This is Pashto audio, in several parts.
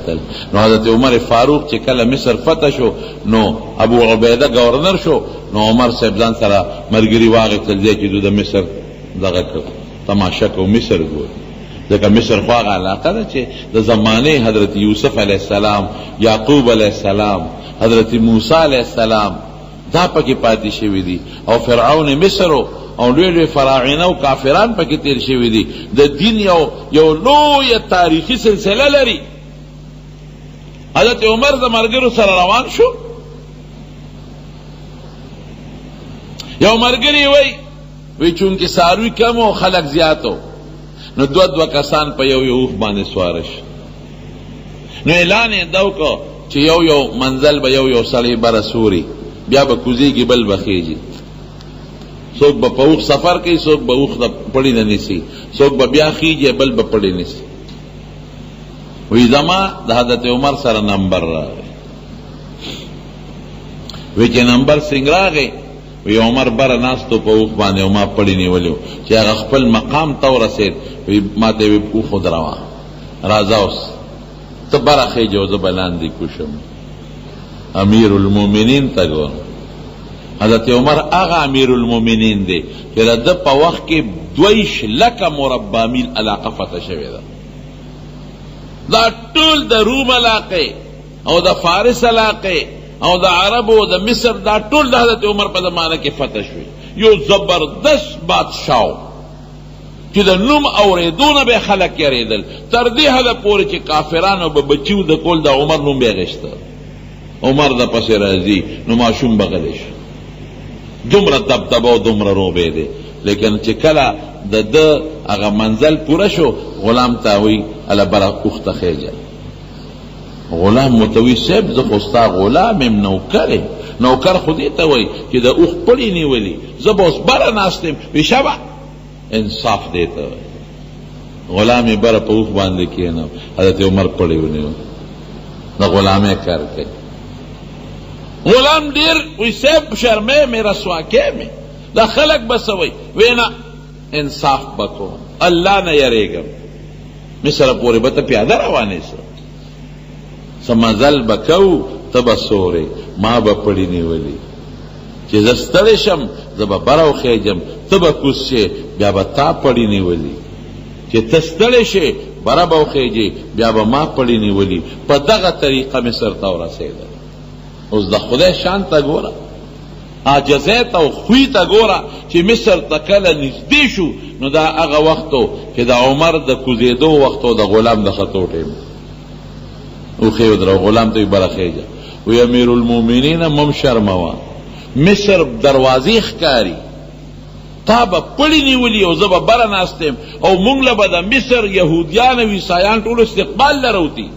قتل. نو حضرت عمر فاروق چې کله مصر فتح شو نو ابو عبیده گورنر شو، نو عمر صاحب ځان سره مرګري واغېستل ځای چې د مصر دغه تماشا کو مصر ګور. ځکه مصر خو هغه علاقه ده چې د زمانه حضرت یوسف علیه السلام، یعقوب علیه السلام، حضرت موسی علیه السلام دا پکې پاتې شوي دي، او فرعون مصر او لوی لوی فراعنه او کافران پکې تیر شوي دي. د دین یو لویه تاریخي سلسله لري. حضرت عمر د ملګرو سره روان شو، یو ملګري وی چونکې څاروي کم او خلک زیاتو، نو دو کسان په یو اوښ باندې سواره شو. نو اعلان یې دا وکړو چې یو منزل به یو سړی بره سوري، بیا به کوزیږي بل به خیږي. څوک به په اوښ سفر کوي، څوک به اوښ د پړي نه نیسي، څوک به بیا خیږي بل به پړي نیسي. وی زما د حضرت عمر سره نمبر راغی. وی چې نمبر څنګه راغی؟ وی عمر بره ناستو په اوښ باندې او ما پړي نیولی و چې هغه خپل مقام ته ورسېد. وی ما ته وی اوښ ودروه، راځه اوس ته بره خیږه او زه به لاندې کوشم. امیر المومنین ته ګورم. حضرت عمر هغه امیر المومنین دی چې د ده په وخت کې 2 لکه مربع میل علاقه فتح شوې ده. دا ټول د روم علاقې او د فارس علاقې او د عربو او د مصر دا ټول د حضرت عمر په زمانه کې فتح شوی. یو زبردست بادشاہ چې د نوم اورېدونه به خلک یریدل، تر دې حده پورې چې کافرانو به بچیو د کول د عمر نوم به غشته. عمر د پسې راځي نو ماشوم به غلی شي. دومره دبدبه او دومره روبې دی. لیکن چې کله د ده هغه منزل پوره شو، غلام ته وی اله بره اوښ ته خیږه. غلام متوی صاحب زه خو ستا غلام یم، نوکر خو دې ته وی چې د اوښ پړي نیولي، زه به اوس بره ناست یم. وی شبه انصاف دې ته وی. غلام یې بره په اوښ باندې کېنو، حضرت عمر پړي ونیو، د غلامۍ کار کوي. غلام ډیر وی صاحب شرمې مې رسواکې مې دا خلک به څه وی؟ وی نه انصاف به کوم، الله نه یریږم. مصر پورې به ته پیاده روانې سه، څه مزل به کوو، ته به سورې، ما به پړي نیولي چې زه ستړی شم زه به بره وخیږم، ته به کوز شې بیا به تا پړي نیولي، چې ته ستړی شې بره به وخیږې بیا به ما پړي نیولي. په دغه طریقه مصر ته ورسېده. اوس د خدای شان ته ګوره، عاجزیت او خوی ته ګوره چې مصر ته کله نږدې شو نو دا هغه وخت و چې د عمر د کوزېدو وخت و د غلام د خطو ټیم. اوښې ودرو، غلام ته یې بره خیږه. وی امیر المومنین مم شرموه، مصر دروازې ښکاري، تا به پړي نیولي او زه به بره ناست یم او موږ له به د مصر یهودیان او عیسایان ټولو استقبال لروتی.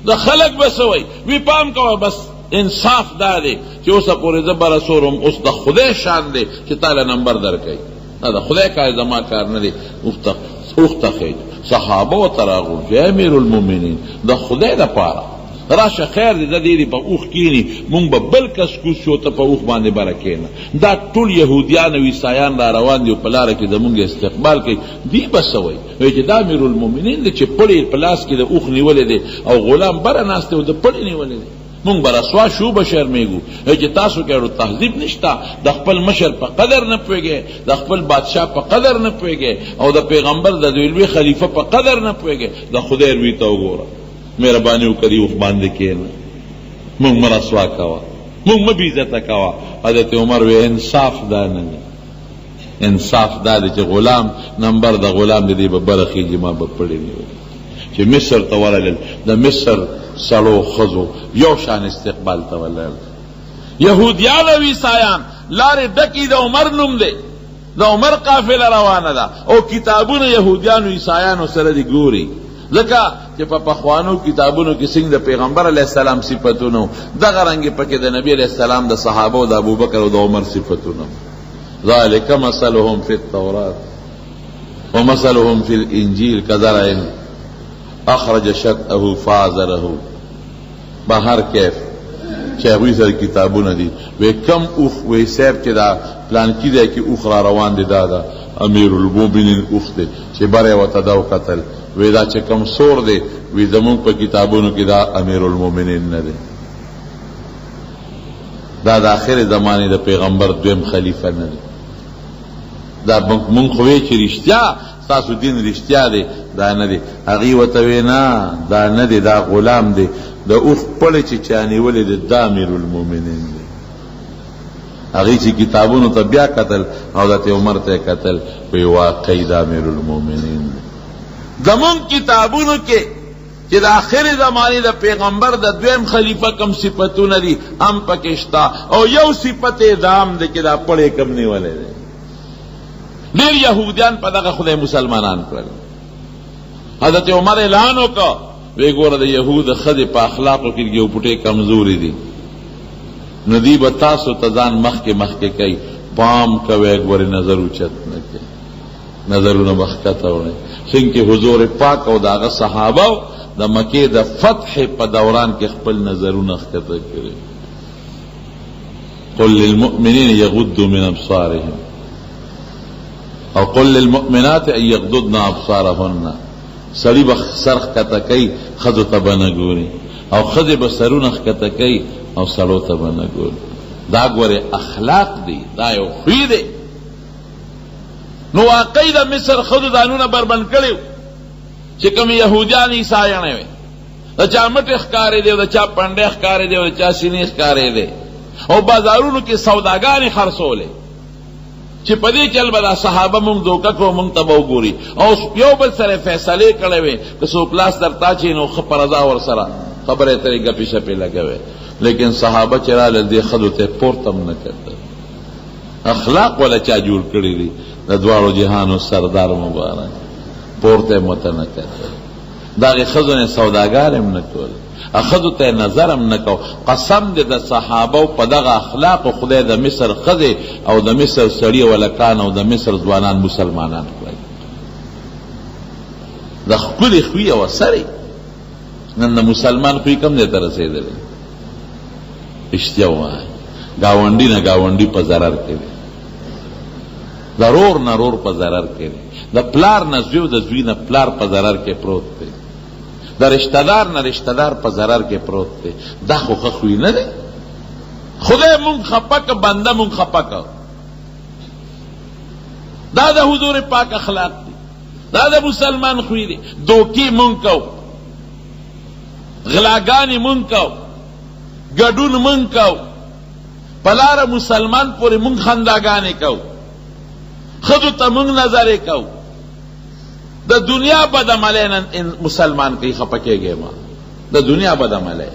د خلک به څه وی؟ وی پام کوه بس انصاف دا دی چې اوسه پورې زه بره سورم. اوس د خدای شان دی چې تاله نمبر درکوي، دا د خدای کار زما کار نه دی. اوښ ته خیږ. صحابه ورته راغلل چې امیر المومنین د خدای دپاره راشه خیر دی، د دې په اوښ کینی، مونږ به بل کس کوز شو، ته په اوښ باندې بره کېنه. دا ټول یهودیان او عیسایان را روان دي او په لاره کې زمونږ استقبال کوي. دی به څه وایي؟ وایي چې دا امیر المومنین دی چې پړی په لاس کې د اوښ نیولی دی او غلام بره ناست دی او د پړی نیولی دی. مونږ به رسوا شو، به شرمېږو. چې تاسو کې اړو تهذیب نشته، د خپل مشر په قدر نه پوهېږئ، د خپل بادشاه په قدر نه پوهېږئ او د پیغمبر د دوی لوی خلیفه په قدر نه پوهېږئ. د خدای روی ته وګوره، مهرباني وکړي اوښ باندې کښېنه، مونږ مه رسوا کوه، مونږ مه بېعزته کوه. حضرت عمر وی انصاف دا نه دی، انصاف دا دی چې غلام نمبر د غلام دی به بره خیږي، ما به پړی نیولي. چې مصر ته ورغلل، د مصر سړو ښځو یو شان استقبال ته ولاړ. یهودیان او عیسایان لارې ډکې د عمر نوم دی، د عمر قافله روانه ده او کتابونه یهودیانو عیسایانو سره دي ګوري. ځکه چې په پخوانو کتابونو کې څنګه د پیغمبر علیه السلام صفتونه دغه رنګې پکې د نبی علیه السلام د صحابه او د ابوبکر او د عمر صفتونه. ذلک مثلهم فی التورات ومثلهم فی الانجیل کزرع اخرج شطأه فآزره. بهر کیف چې هغوی سره کتابونه دي. وی کم اوښ وی صاحب چې دا پلانکي دی کې اوښ را روان دی، دا امیر المومنین اوښ دی چې بره ورته دا وکتل. وی دا چې کم سور دی وی زمون په کتابونو کې دا امیر المؤمنین نه دی، دا د آخر زمانه د پیغمبر دویم خلیفہ نه دی. دا مونږ خو وی چې رښتیا تاسو دین رښتیا دی، دا نه دی. هغې ورته وی نه دا نه دی، دا غلام دی، د اوښ پړی چې چا نیولی دی دا امیر المؤمنین دی. هغې چې کتابونو ته بیا کتل حضرت عمر ته کتل وی واقعي دا امیر المؤمنین دی. زمونږ کتابونو کې چې د آخر زمانې د پیغمبر د دویم خلیفہ کم صفتونه دي هم پکې شته، او یو صفت یې دا هم دی چې دا پړی کم نیولی دی. ډېر یهودیان په دغه خدای مسلمانان کړل. حضرت عمر اعلان وکړ وی ګوره د یهود ښځې په اخلاقو کې یو پټې کمزوري دي، نو دوی به تاسو ته ځان مخکې مخکې کوي، پام کوئ ګورې نظر اوچت نه کوي، نظرونه به ښکته وړئ. څنګه حضور پاک او د هغه صحابه د مکې د فتح په دوران کې خپل نظرونه ښکته کړي. قل للمؤمنین یغضوا من ابصارهم او قل للمؤمنات ان یغضضن ابصارهن. سړي به سر ښکته کوي ښځو ته به نه ګوري، او ښځې به سرونه ښکته کوي او سړو ته به نه ګوري. دا ګورې اخلاق دی، دا یو خوی دی. نو واقعي د مصر ښځو ځانونه بربند کړي چې کوم یهودیان عیسایانې وې، د چا مټې ښکارې دی، د چا پنډې ښکارې دی، د چا سینې ښکارې دی، او بازارونو کې سوداګانې خرڅولې چې په دې چل به دا صحابه مونږ دوکه کړو، مونږ ته به وګوري، او یو بل سره فیصلې کړې وې که څوک لاس درته اچوي نو ښه په رضا ورسره خبرې اترې ګپې شپې لګوې. لیکن صحابه چې راغلل دې ښځو ته پورته هم نه کتل. اخلاق ولا چا جوړ کړي دي د دواړو جهانو سردار مبارک، پورته یې ورته نه کتل. د هغې ښځو نه سوداګار هم نه کول، ښځو ته نظر هم نه کو. قسم دې د صحابو په دغه اخلاقو خدای د مصر ښځې او د مصر سړي ولکان او د مصر ځوانان مسلمانان کړی. د ښکلې خوی او اثرې نن د مسلمان خوی کم دی ته رسېدلی. رښتیا ووایه، ګاونډي نه ګاونډي په ضرر کې دی، د رور نه رور په ضرر کې دی، د پلار نه زوی د زوی نه پلار په ضرر کې پروت دی، د رشتہ دار نه رشتہ دار په ضرر کې پروت دی. دا خو ښه خوی نه دی. خدای مونږ خفه که، بنده مونږ خفه که. دا د حضور پاک اخلاق دی، دا د مسلمان خوی دی. دوکې مونږ کو، غلاګانې مونږ کو، ګډون مونږ کو، په لاره مسلمان پورې مونږ خنداګانې کو، ښځو ته مونږ نظرې کو. د دنیا بدعملی نن مسلمان کوي، خفه کېږي ما. د دنیا بدعملی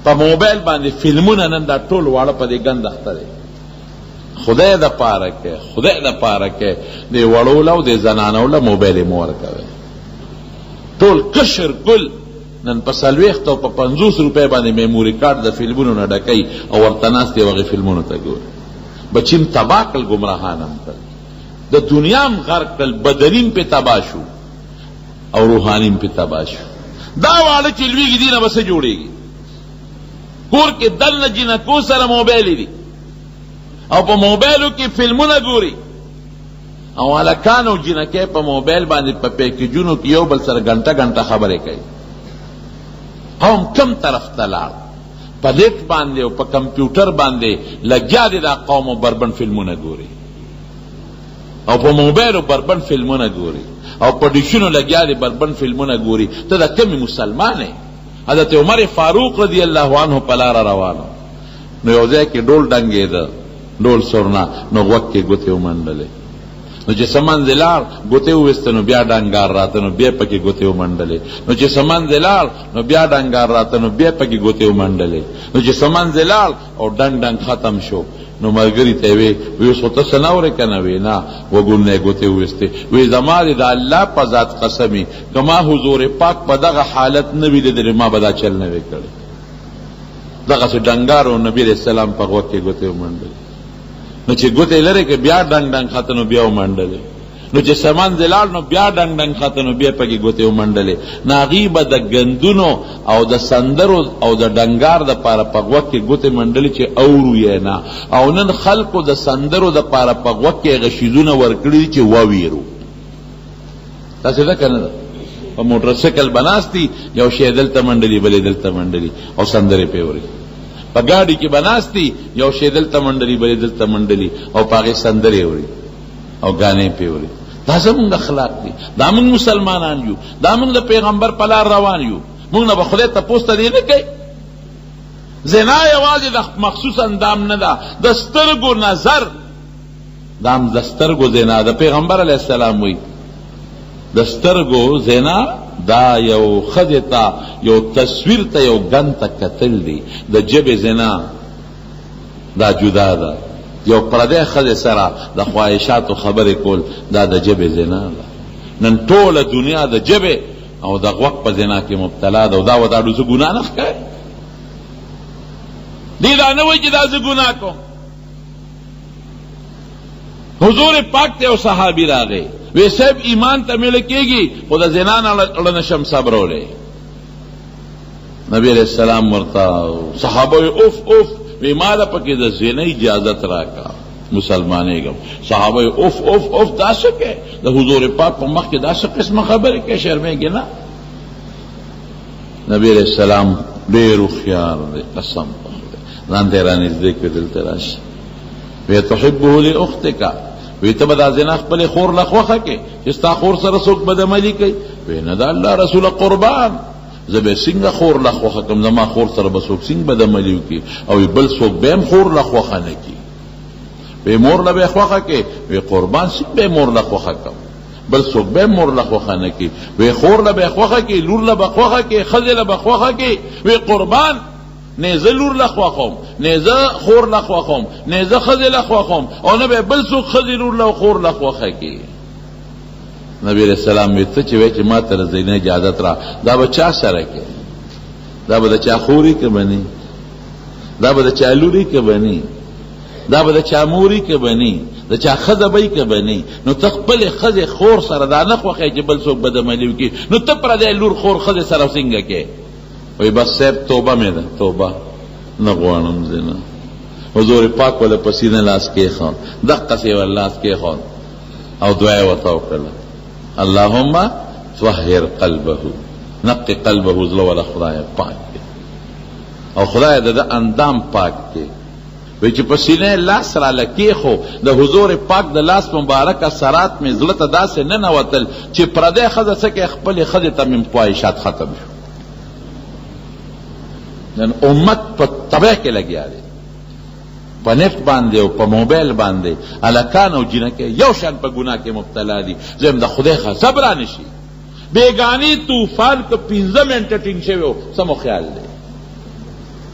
په موبایل باندې فلمونه نن دا ټول واړه په دې ګند اخته دی. خدای د پاره کې، خدای د پاره کې دې وړو له او دې زنانو له موبایل یې مه ورکوئ. ټول قشر ګل نن په 40 او په 50 روپۍ باندې میموري کارت د فلمونو نه ډکوي او ورته ناست دی هغې فلمونو ته ګوري. بچیم تباه کړل، ګمراهان هم کړل، د دنیا هم غرق کړل، بدنیم پې تباه شو او روحانیم پې تباه شو. دا واړه چې لویږي دي نه به څه جوړېږي. کور کې دننه جنکو سره موبایل دي او په موبایلو کې فلمونه ګوري، او هلکان او جنکۍ په موبایل باندې په پیکیجونو کې یو بل سره ګنټه ګنټه خبرې کوي. قوم کم طرف ته لاړ، په نیټ باندې او په کمپیوټر باندې لګیا دي دا قوم او بربند فلمونه ګوري، او په موبایلو بربند فلمونه ګوري، او په ډیشونو لګیا دي بربند فلمونه ګوري. ته د کمې مسلمان یې؟ حضرت عمر فاروق رضی الله عنه په لاره روانو، نو یو ځای کې ډول ډنګېده، ډول سرنا، نو غوږ کې ګوتې ومنډلې. نو چې څه منځې لاړ ګوتې وویسته، نو بیا ډنګار راته، نو بیا پکې ګوتې ومنډلې. نو چې څه منځې لاړ نو بیا ډنګار راته، نو بیا پکې ګوتې ومنډلې. نو چې څه منځې لاړ او ډنګ ډنګ ختم شو، نو ملګري ته وی اوس خو ته څه نه اورې که نه؟ وی نه. وګونې ګوتې وویستې. وی زما دې د الله په ذات قسمي که ما حضور پاک په دغه حالت نه وي لیدلی ما به دا چل نه وی کړی. دغسې ډنګار و نبي علیه السلام په غوږ کې ګوتې ومنډلې. نو چې ګوتې لرې که بیا ډنګ ډنګ خته، نو بیا ومنډلې. نو چې سمان زلاړ نو بیا ډنګ ډنګ خته، نو بیا پکې ګوتې ومنډلې. نو هغې به د ګندونو او د سندرو او د ډنګار دپاره په غوږ کې ګوتې منډلې چې اورو یې نه. او نن خلکو د سندرو دپاره په غوږ کې هغه شیزونه ورکړي دي چې وویرو. داسې ده که نه ده؟ په موټر سایکل بناستی یو شی دلته منډلی بلې دلته منډلی او سندرې پې اوري، په ګاډي کې بناستی یو شی دلته منډلی بلې دلته منډلی او په هغې سندرې اوري او ګانې پې اوري. دا زمونږ اخلاق دي، دا مونږ مسلمانان یو، دا مونږ د پیغمبر په لار روان یو. مونږ نه به خدای تپوس ته دی نه کوي. زنا یوازې د مخصوص اندام نه ده، د سترګو نظر دام د سترګو زنا. د پیغمبر علیه السلام وی د سترګو زنا دا یو ښځې ته یو تصویر ته یو ګن ته کتل دی. د ژبې زنا دا جدا ده، یو پردی ښځې سره د خواهشاتو خبرې کول دا د ژبې زنا ده. نن ټوله دنیا د ژبې او د غوږ په زنا کې مبتلا ده، او دا وداړو زه ګناه نه ښکاري. دی دا نه وایي چې دا زه ګناه کوم. حضور پاک ته یو صحابي راغی، وی صاحب ایمان ته مې لکېږي خو د زنا نه اړه نشم صبرولی. نبی علیہ السلام ورته صحابه وی اوف اوف، وی ما له پکې د زنا اجازت راکا مسلمانېږم. صحابه وی اوف اوف اوف، دا څه کوې؟ د حضور پاک په مخ کې دا څه قسمه خبرې کوې؟ شرمېږې نه؟ نبی علیہ السلام ډېر هوښیار دی، قسم په خدای. ځان ته یې رانږدې کړې دلته راشي، وی تحبه لاختک، وی ته به دا زنا خپلې خور له خوښه کې چې ستا خور سره څوک بدعملي کوي؟ وی نه، د الله رسوله قربان، زه به څنګه خور له خوښه کړم؟ زما خور سره به څوک څنګه بدعملي وکړي؟ او بل څوک به هم خور له خوښه نه کړي. وی مور له به یې خوښه کې؟ وی قربان څنګه به یې مور له خوښه کړم؟ بل څوک به هم مور له خوښه نه کړي. وی خور له به یې خوښه کې، لور له به خوښه کې، ښځې له به خوښه کې. وی قربان نه زه لور له خوښوم، نه زه خور له خوښوم، نه زه ښځې له خوښوم، او نه به بل څوک ښځې لور له خور له خوښه کې. نبی علیہ السلام وی ته چې وایې چې ما ته د زنا اجازت را، دا به چا سره کې؟ دا به د چا خوري که بني؟ دا به د چا لوري که بني؟ دا به د چا موري که بني؟ د چا ښځه بی که بني؟ نو ته خپلې ښځې خور سره دا نه خوښوې چې بل څوک بدعملي وکړي، نو ته پردی لور خور ښځې سره څنګه کې؟ وی بس صاحب توبه مې ده، توبه نه غواړم زنا. حضور پاک وله په سینه لاس کېښود، دقسې ور لاس کېښود او دعا یې ورته وکړله، اللهم طهر قلبه، نقي قلبه، زړه وله خدای پاک کړي او خدای د ده اندام پاک کړي. وی چې په سینه لاس راله کېښو، د حضور پاک د لاس مبارک اثرات مې زړه ته داسې ننوتل چې پردی ښځه څه کوي؟ خپلې ښځې ته مې خواهشات ختم شو. نن امت په تباہ کې لګیا دی، په نفت باندې او په موبایل باندې هلکان او جینکې یو شان په ګناه کې مبتلا دي. زم د خدای غضب را نشي. بیگانې طوفان که 15 منټه ټینګ شوی و، څه مو خیال دی؟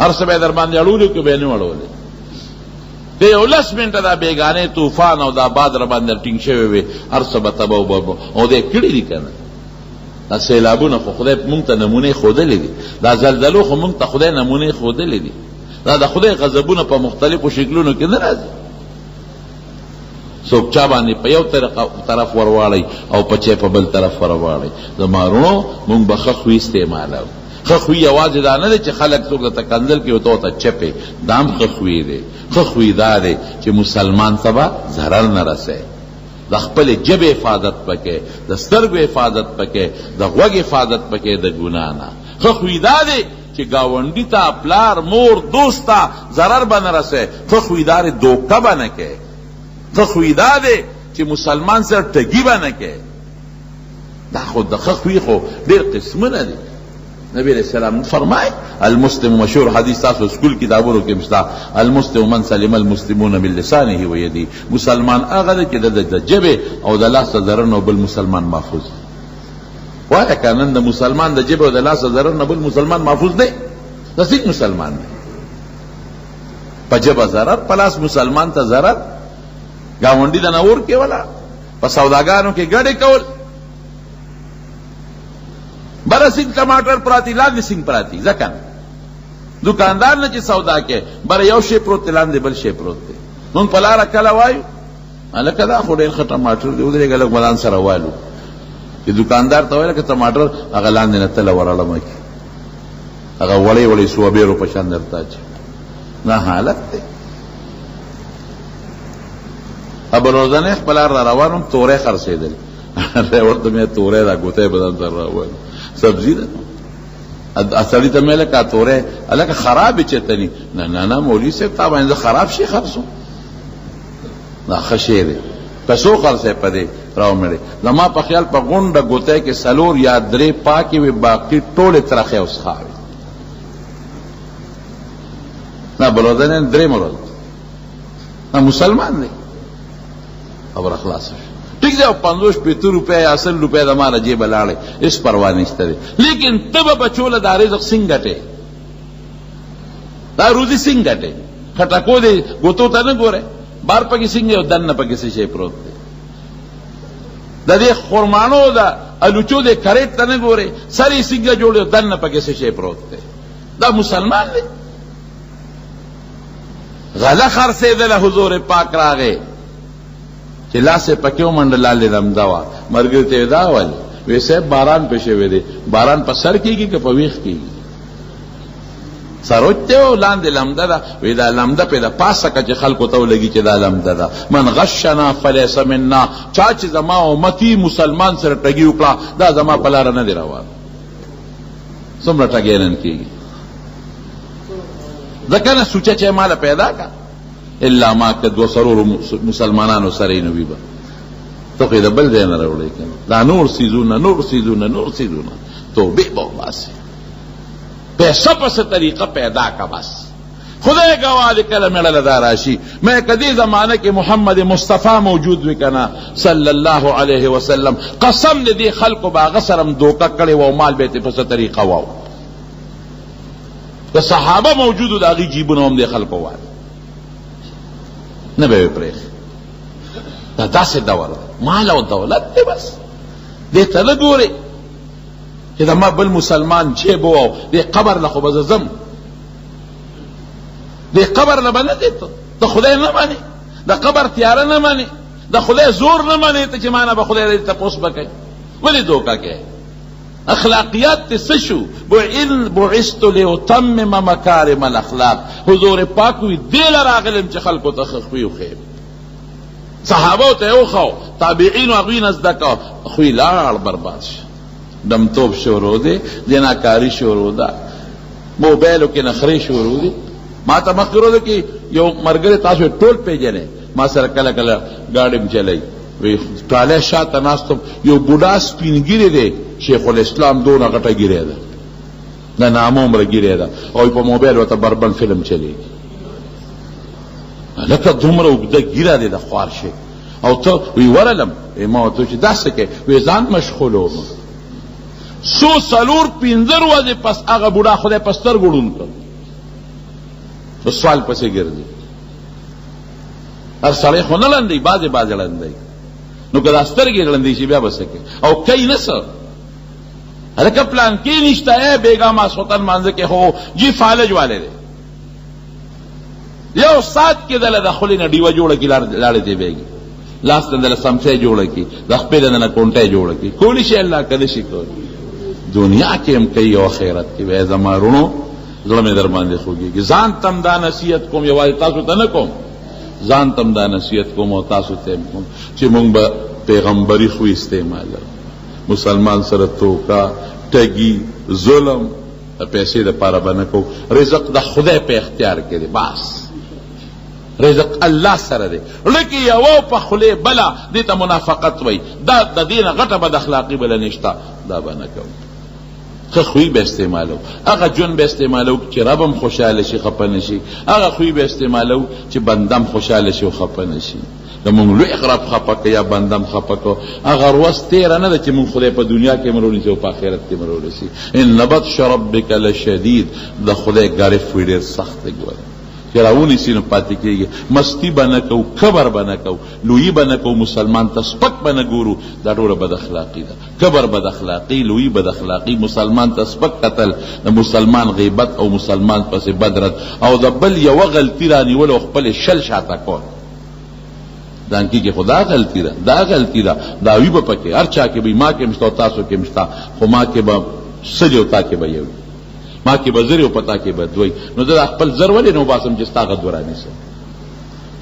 هر څه به یې در باندې اړولي که به یې نه اړولې؟ که 11 منټه دا بیگانې طوفان او دا باد را باندې ټینګ شوی وي، هر څه به تباه وبه او دی کړي دي که نه؟ دا سیلابونه خو خدای مونږ ته نمونې ښودلې دي، دا زلزلو خو مونږ ته خدای نمونې ښودلې دي. دا د خدای غضبونه په مختلفو شکلونو کې نه راځي. څوک چا باندې په یو طرف ورواړئ او په چی په بل طرف ورواړئ. زما وروڼو مونږ به ښه خوی استعمالوو. ښه خوی یوازې دا نه دی چې خلک څوک درته کنځل کوي او ته ورته چپې، دا هم ښه خوی دی. ښه خوی دا دی چې مسلمان ته به ضرر نه رسوي. د خپل ژبې حفاظت پکې، د سترګو حفاظت پکې، د غوږ حفاظت پکې د ګناه نه. ښه خوی دا دی چې ګاونډي ته، پلار، مور، دوست ته ضرر به نه رسوي. ښه خوی دا دی دوکه به نه کوې. ښه خوی دا دی چې مسلمان سره ټګي به نه کوې. دا خو د ښه خوی خو ډېر قسمونه دي. نبی علیہ السلام فرمائے المسلم، مشهور حدیث تاسو سکول کتابونو کې مشته، المسلم من سلم المسلمون من لسانه و یده. مسلمان هغه دی چې د ژبې او د لاس ضرر نه بل مسلمان محفوظ. وایه که نن د مسلمان د ژبې او د لاس ضرر نه بل مسلمان محفوظ دی؟ د څنګه مسلمان دی؟ په ژبه ضرر، په لاس مسلمان ته ضرر، ګاونډي د نور کې ولا په سوداګانو کې ګډې کول. بره سنگ ټماټر پراتی، لاندې سنگ پراتی. ځکه دکاندار نه چې سودا کې بره یو شی پروت دی، لاندې بل شی پروت دی. مونږ په لاره کله وایو هلکه دا خو ډېر ښه ټماټر دی، ودرېږه لږ ملان سره والو. چې دکاندار ته وایي لکه ټماټر هغه لاندې نه تله ورړمه کړي، هغه وړې وړې سوابېرو په شان درته اچي. نه حالت دی. ابو روزانه خپل را روانم تورې خرڅېدل ورته مې تورې دا ګوتې بدن سره راوړل سبزي ده سړی ته مې لکه تورې هلکه خراب یې چېرته ني نه مولوي صاحب تا باندې خراب شي خرڅو دا ښه شی دی پیسو خرڅی په دې راومړې زما په خیال په غونډه ګوتۍ کې څلور یا درې پاکې وي باقي ټولې ترخې او څښا وي نه بلوده نه درې مرض نه مسلمان دی خبره خلاصه شوه ٹھیک ہے 50 روپے یا 80 روپے ہمارا جیب لاڑے اس پرواہ نشته دی لیکن تب بچول دا رزق سنگټه دا روزي سنگټه خټکو دی ګوتو ته نه ګوره بار پکې سنگ او دن پکې څه شي پروت دی د دې خرمانو دا الوچو دې کریټ ته نه ګوره سری سنگ جوړ دن پکې څه شي پروت دی دا مسلمان دی غلا خرڅې د حضور پاک راغې چې لاسه پکې ومنډه لاندې لمده وه ملګري ته یې دا ویل وی صاحب باران پې شوی دی باران په سر کېږي که په ویښ کېږي سروج دی او لاندې لمده ده وی دا لمده پې د پاسه که چې خلکو ته ولګي چې دا لمده ده من غشنا فلیس منا چا چې زما امتي مسلمان سره ټګي وکړه دا زما په لاره نه دی روان څومره ټګی نن کېږي ځکه نه سوچه چې ماله پیدا کا الا ما که دو سرور مسلمانانو سره نو وي به ته خو یې د بل ځای نه راوړی که دا نور څیزونه توبې به وباسې پیسه پسې طریقه پیدا کا بس خدای گواہ دی کله میړله دا راشي میں کدی زمانه کې محمد مصطفی موجود وي که نه صلی الله علیه وسلم قسم دی دې خلکو به هغه سره هم دوکه کړې و او مال به یې په څه طریقه واو که صحابه موجودو د هغې جیبونه هم دې خلکو وال نه به یې پرېښي دا داسې دور ده مال او دولت دی بس دې ته نه ګورې چې زما بل مسلمان جیب و دې قبر له خو به زه ځم دې قبر نه به نه ځې ته خدای نه منې د قبر تیاره نه منې د خدای زور نه منې ته چې ما نه به خدای دې تپوس به کوي ولې دوکه کوې اخلاقیات تے سشو بعثت لأتمم مکارم الاخلاق حضور پاک وی دیل راغلم چه خلقو تخخوی و خیب صحابو تے اوخو تابعین و اغوین ازدکا خوی لار برباد شو دمتوب شورو دے جناکاری شورو دا موبیلو کے نخری شورو دے ما تا مخیرو دے کہ یو مرگر تاسو ٹول پی جنے ما سر کلا کلا گاڑیم چلائی وی ټاله شاته ناستم یو بوډا سپینګیری دی شیخ الاسلام دونه غټه ګیری ده د نامه عمره ګیری ده او په موبایل ورته بربن فلم چلیږي لکه دومره اوږده ګیره دی د خوار شي او ته وی ورلم ما ورته چې داسې کې وی ځان مشغول وم څو څلور پنځه ورځې پس هغه بوډا خدای په سترګو ړوند کړ په سوال پسې ګرځي هر سړی خو نه لنډی بعضې لنډی نو که دا سترګې ړندې شي بیا به څه کوي او کوي نه څه هلکه پلان کې نشته ای بیګا ماسخوتن مانځه کې خو جی فالج والے دی یو سات کې دله د خولې نه ډیوه جوړه کړي لاړې ته بیګي لاس ته دله سمڅۍ جوړه کړي د خپې د نه کونټۍ جوړه کړي کولی شي الله که نه شي کولی دنیا کې هم کوي او آخرت کې وایي زما رونو زړه مې در باندې خوږېږي ځان تم دا نصیحت کوم یوازې تاسو ته نه کوم ځان تم دا نصیحت کوم او تاسو ته کوم چې مونږ به پیغمبري خو استعمالو مسلمان سره توکا ټګي ظلم پیسې دپاره به نه کوو رزق د خدای په اختیار کې دی بس رزق الله سره دی لکه یوه په خولې بله دې ته منافقت وایي دا د دې نه غټه بد اخلاقي بله نشته دا به نه کوو ښه خوی به استعمالو هغه جون به استعمالو چې رب هم خوشحاله شي خفه نه شي هغه خوی به استعمالو چې بندم خوشحاله شي او خفه نه شي د مونږ لوی رب خفه که یا بندم خفه که هغه ورځ تېره نه ده چې مونږ خدای په دنیا کې مرونیسي او په آخرت کې مرونیسي ان بطش ربک لشدید د خدای ګرف وي ډېر سخت دی ګوره چې راونیسي نو پاتې کېږي مستی به نه کوو کبر به نه کوو لویي به نه کوو مسلمان ته سپک به نه ګورو دا ټوله بد اخلاقي ده کبر بد اخلاقي لویي بد اخلاقي مسلمان ته سپک کتل د مسلمان غیبت او مسلمان پسې بد رد او د بل یوه غلطي رانیول او خپلې شل شاته کول دانکی کې خدا غلطی ده دا غلطی ده دا وی به پکې هر چا کې به ما کې مشته او تاسو کې مشته خو ما کې به سل او تا کې به یو ما کې به زر او پتا کې به دوی نو دا خپل زر ولې نو باسم چې ستا غد ورانیسه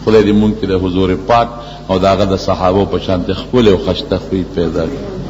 خدای دې مونږ کې د حضور پاک او د هغه د صحابو په شان خپل او خشته خوی پیدا کړي.